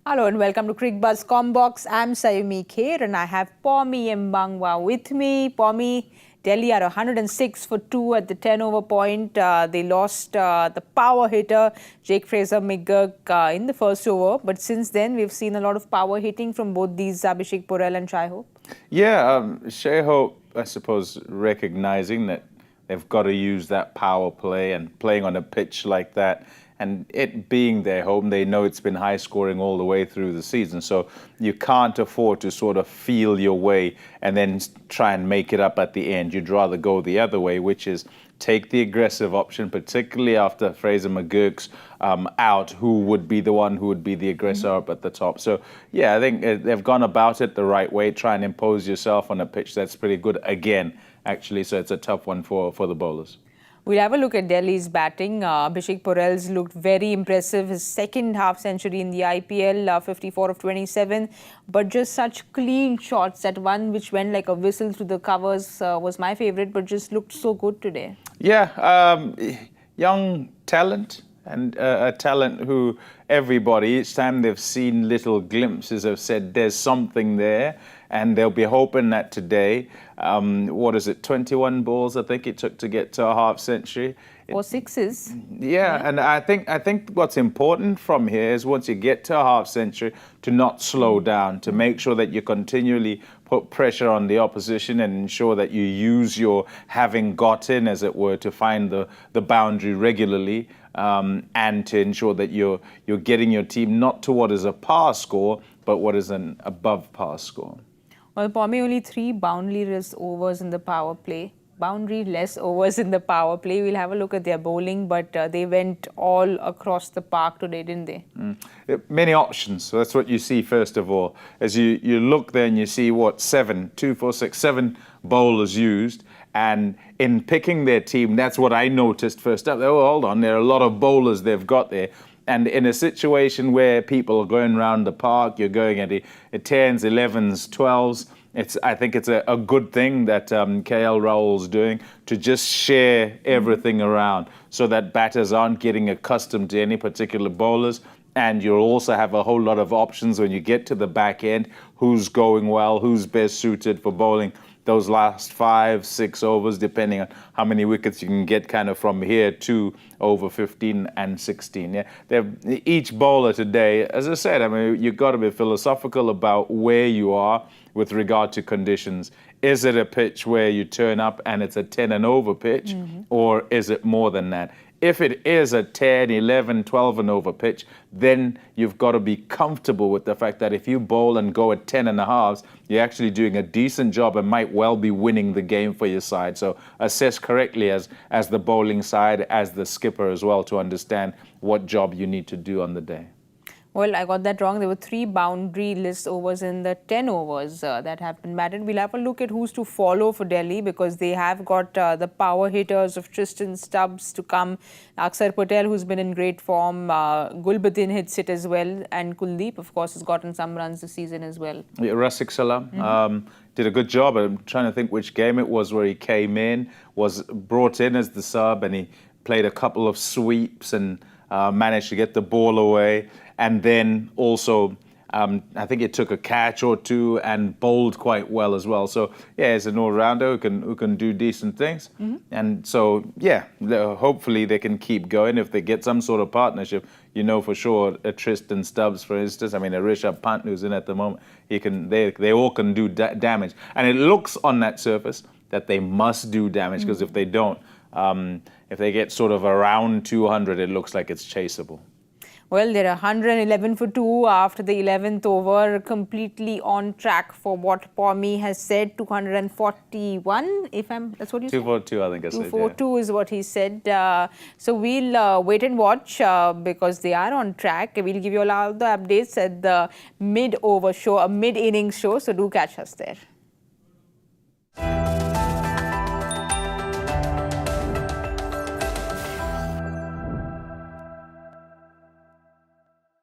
Hello and welcome to Cricbuzz Comm Box. I'm Saiyami Kher and I have Pommie Mbangwa with me. Pommie, Delhi are 106 for 2 at the 10-over point. They lost the power hitter, Jake Fraser-McGurk, in the first over. But since then, we've seen a lot of power hitting from both these Abhisek Porel and Shai Hope. Yeah, Shai Hope, I suppose, recognizing that they've got to use that power play and playing on a pitch like that. And it being their home, they know it's been high scoring all the way through the season. So you can't afford to sort of feel your way and then try and make it up at the end. You'd rather go the other way, which is take the aggressive option, particularly after Fraser-McGurk's out, who would be the one who would be the aggressor up at the top. So, yeah, I think they've gone about it the right way. Try and impose yourself on a pitch that's pretty good again, actually. So it's a tough one for the bowlers. We'll have a look at Delhi's batting. Abhisek Porel's looked very impressive. His second half century in the IPL, 54 of 27. But just such clean shots. That one which went like a whistle through the covers was my favourite, but just looked so good today. Yeah, young talent. And a talent who everybody, each time they've seen little glimpses, have said there's something there. And they'll be hoping that today, 21 balls I think it took to get to a half century. Or sixes. Yeah, and I think what's important from here is once you get to a half century, to not slow down, to make sure that you continually put pressure on the opposition and ensure that you use your having got in, as it were, to find the boundary regularly. And to ensure that you're getting your team not to what is a par score, but what is an above par score. Well, Pommie, only 3 boundary-less overs in the power play. Boundary-less overs in the power play. We'll have a look at their bowling, but they went all across the park today, didn't they? Many options. So that's what you see first of all. As you look there and you see what 7 bowlers used. And in picking their team, that's what I noticed first up. Oh, hold on, there are a lot of bowlers they've got there. And in a situation where people are going around the park, you're going at 10s, 11s, 12s, I think it's a good thing that KL Rahul's doing to just share everything around so that batters aren't getting accustomed to any particular bowlers. And you'll also have a whole lot of options when you get to the back end, who's going well, who's best suited for bowling those last 5, 6 overs, depending on how many wickets you can get kind of from here to over 15 and 16. Yeah, each bowler today, as I said, I mean, you've got to be philosophical about where you are with regard to conditions. Is it a pitch where you turn up and it's a 10 and over pitch, or is it more than that? If it is a 10, 11, 12 and over pitch, then you've got to be comfortable with the fact that if you bowl and go at 10 and a halves, you're actually doing a decent job and might well be winning the game for your side. So assess correctly as the bowling side, as the skipper as well, to understand what job you need to do on the day. Well, I got that wrong. There were 3 boundary-less overs in the 10 overs that have been batted. We'll have a look at who's to follow for Delhi because they have got the power hitters of Tristan Stubbs to come. Akshar Patel, who's been in great form. Gulbadin hits it as well. And Kuldeep, of course, has gotten some runs this season as well. Yeah, Rafiq Salam did a good job. I'm trying to think which game it was where he came in, was brought in as the sub, and he played a couple of sweeps and managed to get the ball away. And then also, I think it took a catch or 2 and bowled quite well as well. So, yeah, he's an all-rounder who can do decent things. And so, yeah, hopefully they can keep going. If they get some sort of partnership, you know for sure, a Tristan Stubbs, for instance, I mean, a Rishabh Pant who's in at the moment, they all can do damage. And it looks on that surface that they must do damage because if they don't, if they get sort of around 200, it looks like it's chaseable. Well, they're 111 for 2 after the 11th over, completely on track for what Pommie has said, 241, that's what you said? 242, I think I said, 242 is what he said. So we'll wait and watch because they are on track. We'll give you all the updates at the mid-over show, a mid-innings show, so do catch us there.